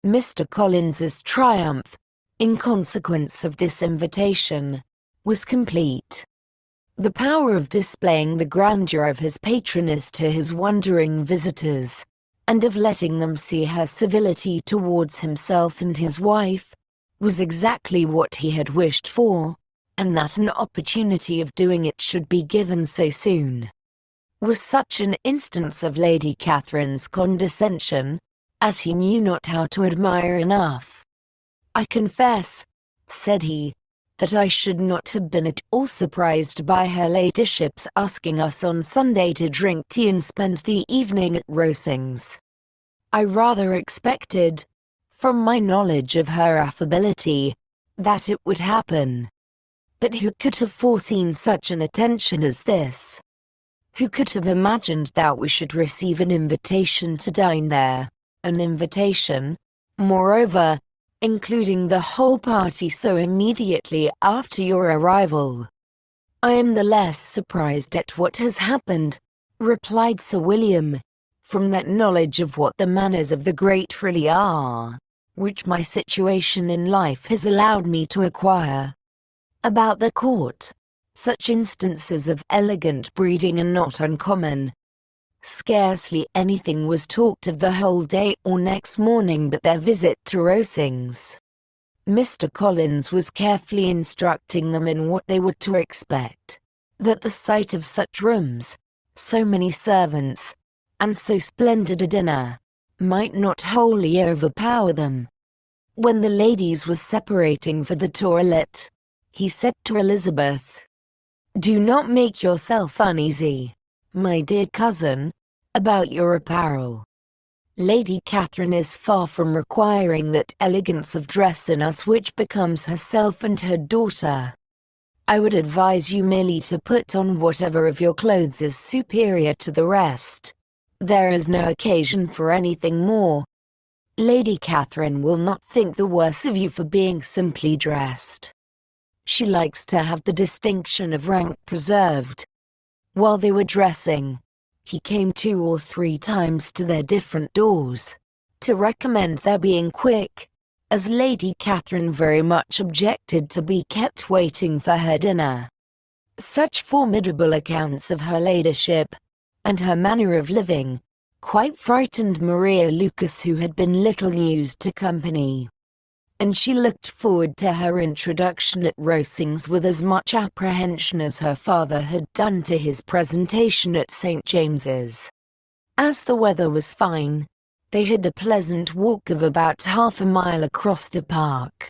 Mr. Collins's triumph, in consequence of this invitation, was complete. The power of displaying the grandeur of his patroness to his wondering visitors, and of letting them see her civility towards himself and his wife, was exactly what he had wished for, and that an opportunity of doing it should be given so soon was such an instance of Lady Catherine's condescension, as he knew not how to admire enough. "I confess," said he, "that I should not have been at all surprised by her ladyship's asking us on Sunday to drink tea and spend the evening at Rosings. I rather expected, from my knowledge of her affability, that it would happen. But who could have foreseen such an attention as this? Who could have imagined that we should receive an invitation to dine there, an invitation, moreover, including the whole party so immediately after your arrival?" "I am the less surprised at what has happened," replied Sir William, "from that knowledge of what the manners of the great really are, which my situation in life has allowed me to acquire. About the court, such instances of elegant breeding are not uncommon. Scarcely anything was talked of the whole day or next morning but their visit to Rosings. Mr. Collins was carefully instructing them in what they were to expect, that the sight of such rooms, so many servants, and so splendid a dinner, might not wholly overpower them. When the ladies were separating for the toilette, he said to Elizabeth, "Do not make yourself uneasy, my dear cousin, about your apparel. Lady Catherine is far from requiring that elegance of dress in us which becomes herself and her daughter. I would advise you merely to put on whatever of your clothes is superior to the rest. There is no occasion for anything more. Lady Catherine will not think the worse of you for being simply dressed. She likes to have the distinction of rank preserved." While they were dressing, he came 2 or 3 times to their different doors, to recommend their being quick, as Lady Catherine very much objected to be kept waiting for her dinner. Such formidable accounts of her ladyship, and her manner of living, quite frightened Maria Lucas, who had been little used to company, and she looked forward to her introduction at Rosings with as much apprehension as her father had done to his presentation at St. James's. As the weather was fine, they had a pleasant walk of about half a mile across the park.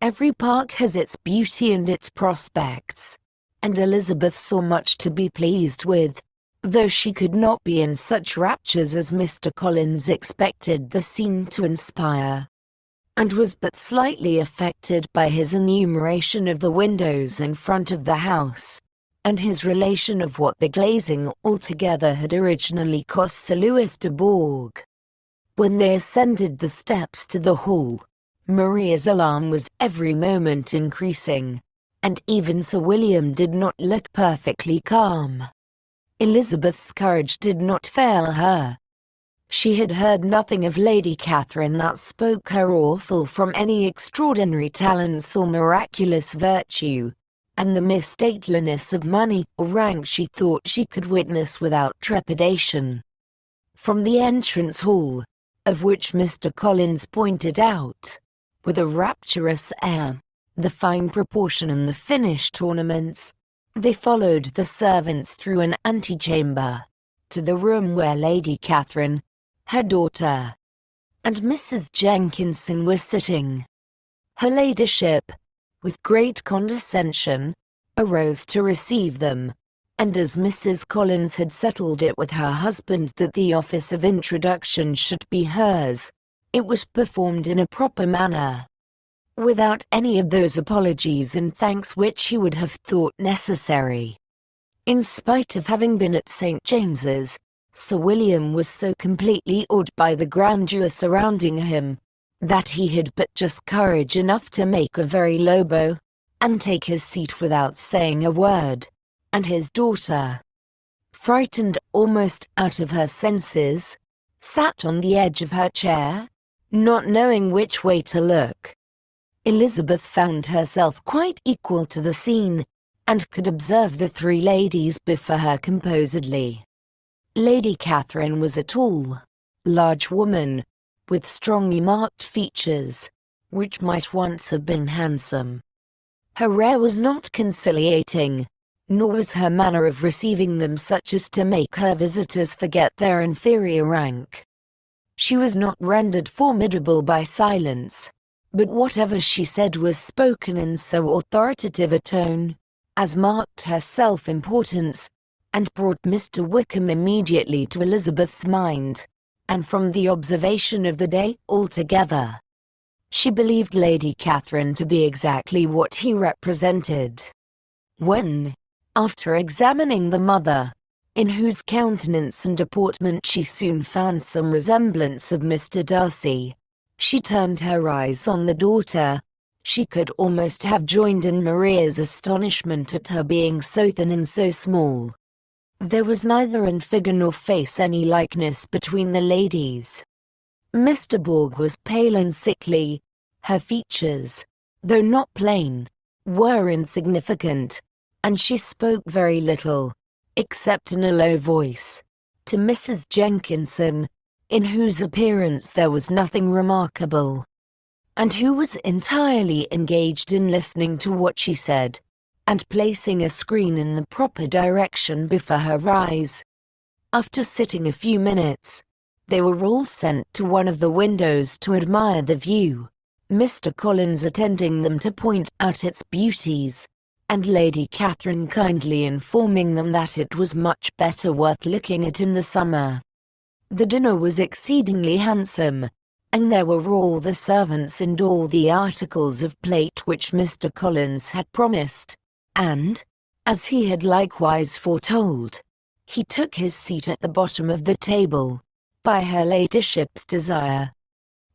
Every park has its beauty and its prospects, and Elizabeth saw much to be pleased with, though she could not be in such raptures as Mr. Collins expected the scene to inspire, and was but slightly affected by his enumeration of the windows in front of the house, and his relation of what the glazing altogether had originally cost Sir Louis de Bourgh. When they ascended the steps to the hall, Maria's alarm was every moment increasing, and even Sir William did not look perfectly calm. Elizabeth's courage did not fail her. She had heard nothing of Lady Catherine that spoke her awful from any extraordinary talents or miraculous virtue, and the mere stateliness of money or rank she thought she could witness without trepidation. From the entrance hall, of which Mr. Collins pointed out, with a rapturous air, the fine proportion and the finished ornaments, they followed the servants through an antechamber, to the room where Lady Catherine, her daughter, and Mrs. Jenkinson were sitting. Her ladyship, with great condescension, arose to receive them, and as Mrs. Collins had settled it with her husband that the office of introduction should be hers, it was performed in a proper manner, without any of those apologies and thanks which he would have thought necessary. In spite of having been at St. James's, Sir William was so completely awed by the grandeur surrounding him, that he had but just courage enough to make a very low bow, and take his seat without saying a word, and his daughter, frightened almost out of her senses, sat on the edge of her chair, not knowing which way to look. Elizabeth found herself quite equal to the scene, and could observe the three ladies before her composedly. Lady Catherine was a tall, large woman, with strongly marked features, which might once have been handsome. Her air was not conciliating, nor was her manner of receiving them such as to make her visitors forget their inferior rank. She was not rendered formidable by silence, but whatever she said was spoken in so authoritative a tone, as marked her self-importance, and brought Mr. Wickham immediately to Elizabeth's mind, and from the observation of the day altogether, she believed Lady Catherine to be exactly what he represented. When, after examining the mother, in whose countenance and deportment she soon found some resemblance of Mr. Darcy, she turned her eyes on the daughter, she could almost have joined in Maria's astonishment at her being so thin and so small. There was neither in figure nor face any likeness between the ladies. Mr. Borg was pale and sickly. Her features, though not plain, were insignificant, and she spoke very little, except in a low voice, to Mrs. Jenkinson, in whose appearance there was nothing remarkable, and who was entirely engaged in listening to what she said, and placing a screen in the proper direction before her eyes. After sitting a few minutes, they were all sent to one of the windows to admire the view, Mr. Collins attending them to point out its beauties, and Lady Catherine kindly informing them that it was much better worth looking at in the summer. The dinner was exceedingly handsome, and there were all the servants and all the articles of plate which Mr. Collins had promised, and, as he had likewise foretold, he took his seat at the bottom of the table, by her ladyship's desire,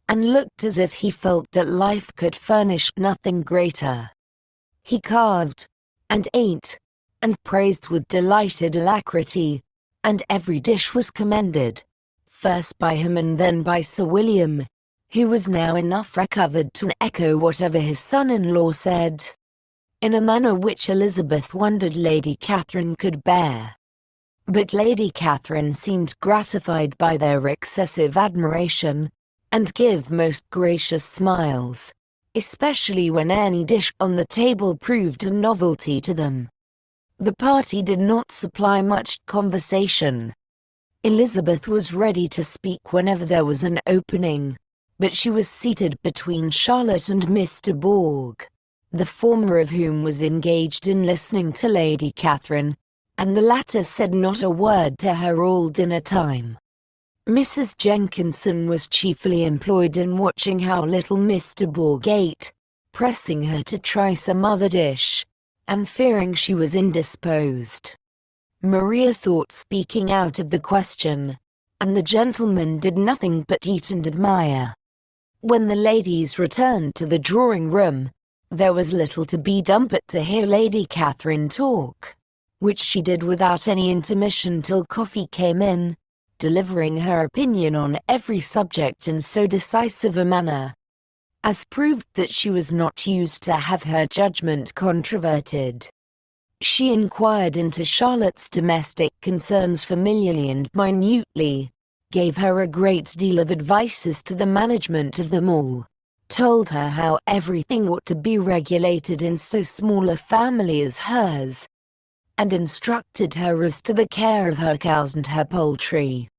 and looked as if he felt that life could furnish nothing greater. He carved, and ate, and praised with delighted alacrity, and every dish was commended, first by him and then by Sir William, who was now enough recovered to echo whatever his son-in-law said, in a manner which Elizabeth wondered Lady Catherine could bear. But Lady Catherine seemed gratified by their excessive admiration, and gave most gracious smiles, especially when any dish on the table proved a novelty to them. The party did not supply much conversation. Elizabeth was ready to speak whenever there was an opening, but she was seated between Charlotte and Mr. Borg, the former of whom was engaged in listening to Lady Catherine, and the latter said not a word to her all dinner time. Mrs. Jenkinson was chiefly employed in watching how little Mr. Borg ate, pressing her to try some other dish, and fearing she was indisposed. Maria thought speaking out of the question, and the gentlemen did nothing but eat and admire. When the ladies returned to the drawing-room, there was little to be done but to hear Lady Catherine talk, which she did without any intermission till coffee came in, delivering her opinion on every subject in so decisive a manner, as proved that she was not used to have her judgment controverted. She inquired into Charlotte's domestic concerns familiarly and minutely, gave her a great deal of advice as to the management of them all, told her how everything ought to be regulated in so small a family as hers, and instructed her as to the care of her cows and her poultry.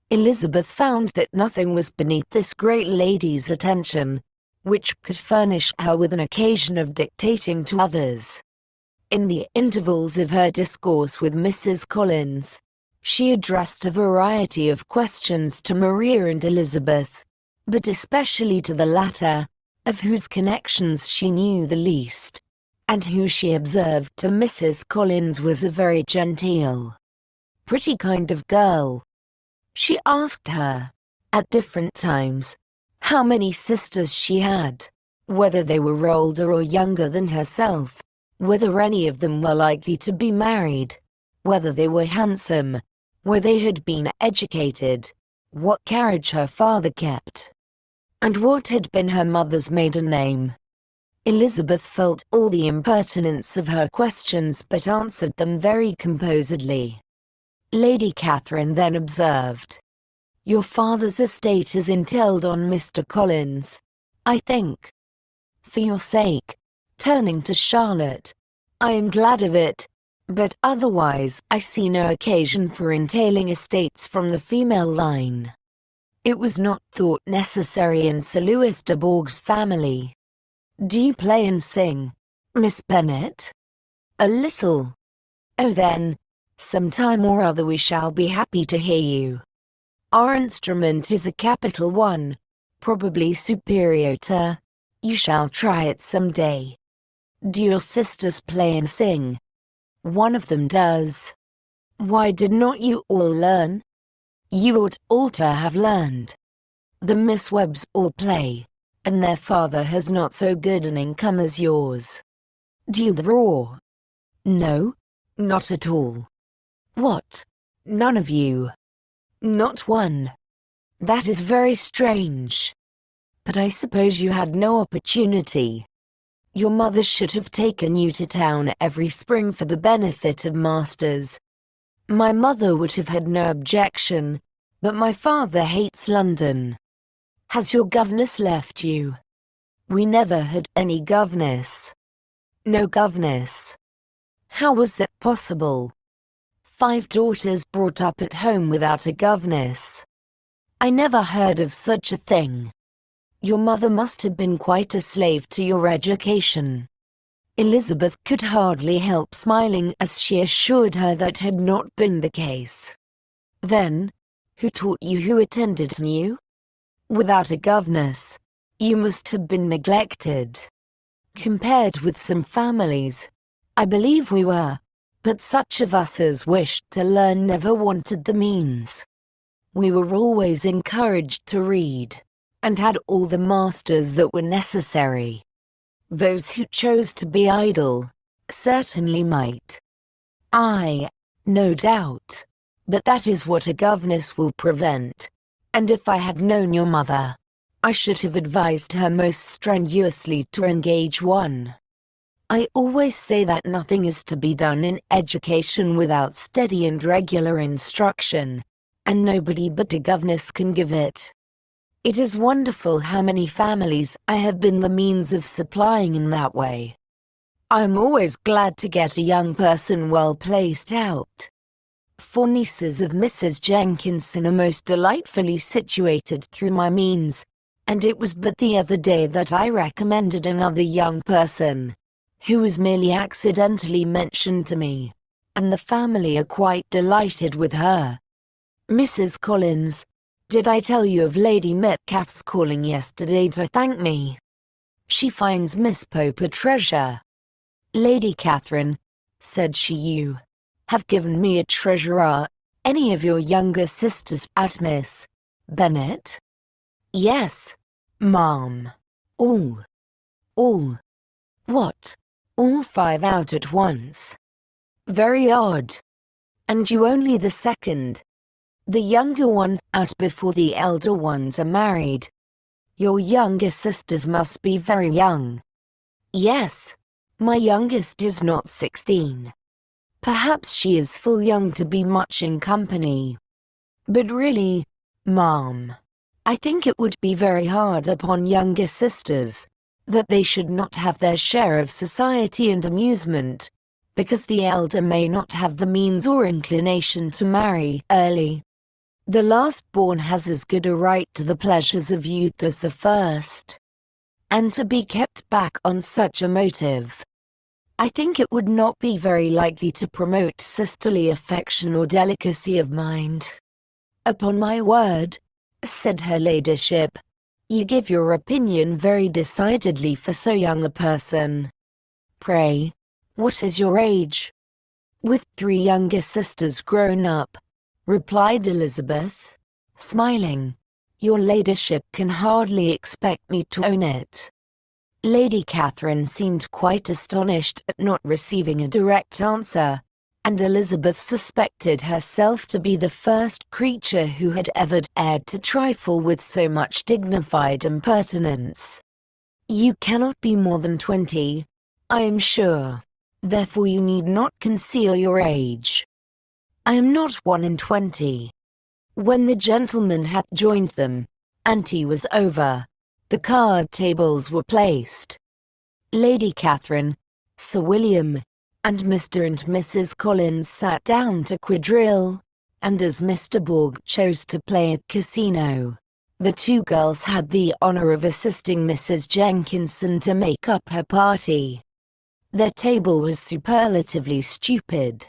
Elizabeth found that nothing was beneath this great lady's attention, which could furnish her with an occasion of dictating to others. In the intervals of her discourse with Mrs. Collins, she addressed a variety of questions to Maria and Elizabeth, but especially to the latter, of whose connections she knew the least, and who she observed to Mrs. Collins was a very genteel, pretty kind of girl. She asked her, at different times, how many sisters she had, whether they were older or younger than herself, whether any of them were likely to be married, whether they were handsome, where they had been educated, what carriage her father kept, And what had been her mother's maiden name? Elizabeth felt all the impertinence of her questions but answered them very composedly. Lady Catherine then observed, "Your father's estate is entailed on Mr. Collins, I think. For your sake," turning to Charlotte, "I am glad of it, but otherwise I see no occasion for entailing estates from the female line. It was not thought necessary in Sir Louis de Bourgh's family. Do you play and sing, Miss Bennet?" "A little." "Oh then, some time or other we shall be happy to hear you. Our instrument is a capital one, probably superior to. You shall try it some day." "Do your sisters play and sing?" "One of them does." "Why did not you all learn?" "You ought all to have learned. The Miss Webbs all play, and their father has not so good an income as yours." "Do you draw?" "No, not at all." "What? None of you?" "Not one." "That is very strange. But I suppose you had no opportunity. Your mother should have taken you to town every spring for the benefit of masters." "My mother would have had no objection, but my father hates London." "Has your governess left you?" "We never had any governess." "No governess? How was that possible? 5 daughters brought up at home without a governess. I never heard of such a thing. Your mother must have been quite a slave to your education." Elizabeth could hardly help smiling as she assured her that had not been the case. "Then, who taught you, who attended you? Without a governess, you must have been neglected." "Compared with some families, I believe we were, but such of us as wished to learn never wanted the means. We were always encouraged to read, and had all the masters that were necessary. Those who chose to be idle certainly might." "Aye, no doubt, but that is what a governess will prevent, and if I had known your mother, I should have advised her most strenuously to engage one. I always say that nothing is to be done in education without steady and regular instruction, and nobody but a governess can give it. It is wonderful how many families I have been the means of supplying in that way. I am always glad to get a young person well placed out. 4 nieces of Mrs. Jenkinson are most delightfully situated through my means, and it was but the other day that I recommended another young person, who was merely accidentally mentioned to me, and the family are quite delighted with her. Mrs. Collins, did I tell you of Lady Metcalfe's calling yesterday to thank me? She finds Miss Pope a treasure. Lady Catherine, said she, you have given me a treasurer. Any of your younger sisters at Miss Bennet? Yes, ma'am. All. All. What? All 5 out at once? Very odd. And you only the second? The younger ones out before the elder ones are married. Your younger sisters must be very young. Yes, my youngest is not 16. Perhaps she is full young to be much in company. But really, ma'am, I think it would be very hard upon younger sisters that they should not have their share of society and amusement, because the elder may not have the means or inclination to marry early. The last-born has as good a right to the pleasures of youth as the first, and to be kept back on such a motive, I think it would not be very likely to promote sisterly affection or delicacy of mind. Upon my word, said her ladyship, you give your opinion very decidedly for so young a person. Pray, what is your age? With 3 younger sisters grown up, replied Elizabeth, smiling, your ladyship can hardly expect me to own it. Lady Catherine seemed quite astonished at not receiving a direct answer, and Elizabeth suspected herself to be the first creature who had ever dared to trifle with so much dignified impertinence. "You cannot be more than 20, I am sure. Therefore you need not conceal your age." "I am not 1 and 20. When the gentleman had joined them, and tea was over, the card tables were placed. Lady Catherine, Sir William, and Mr. and Mrs. Collins sat down to quadrille, and as Mr. Borg chose to play at casino, the two girls had the honor of assisting Mrs. Jenkinson to make up her party. Their table was superlatively stupid.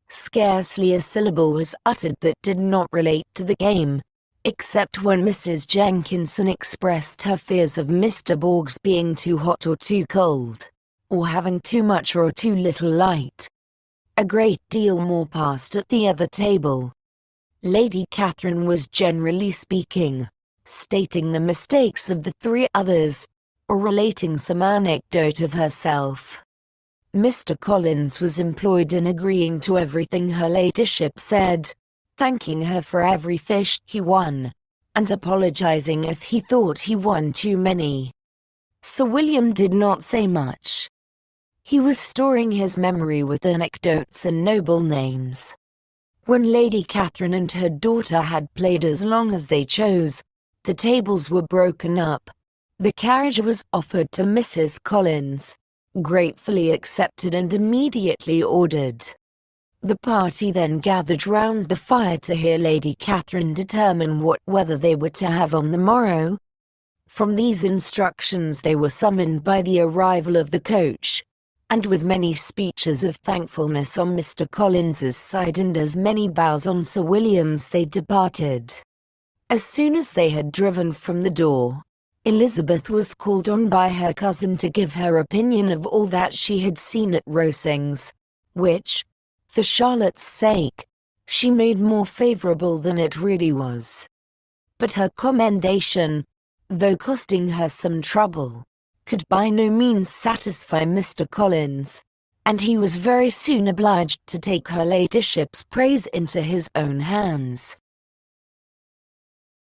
Scarcely a syllable was uttered that did not relate to the game, except when Mrs. Jenkinson expressed her fears of Mr. Borg's being too hot or too cold, or having too much or too little light. A great deal more passed at the other table. Lady Catherine was, generally speaking, stating the mistakes of the three others, or relating some anecdote of herself. Mr. Collins was employed in agreeing to everything her ladyship said, thanking her for every fish he won, and apologizing if he thought he won too many. Sir William did not say much. He was storing his memory with anecdotes and noble names. When Lady Catherine and her daughter had played as long as they chose, the tables were broken up. The carriage was offered to Mrs. Collins, gratefully accepted and immediately ordered. The party then gathered round the fire to hear Lady Catherine determine what weather they were to have on the morrow. From these instructions they were summoned by the arrival of the coach, and with many speeches of thankfulness on Mr. Collins's side and as many bows on Sir William's they departed. As soon as they had driven from the door, Elizabeth was called on by her cousin to give her opinion of all that she had seen at Rosings, which, for Charlotte's sake, she made more favourable than it really was. But her commendation, though costing her some trouble, could by no means satisfy Mr. Collins, and he was very soon obliged to take her ladyship's praise into his own hands.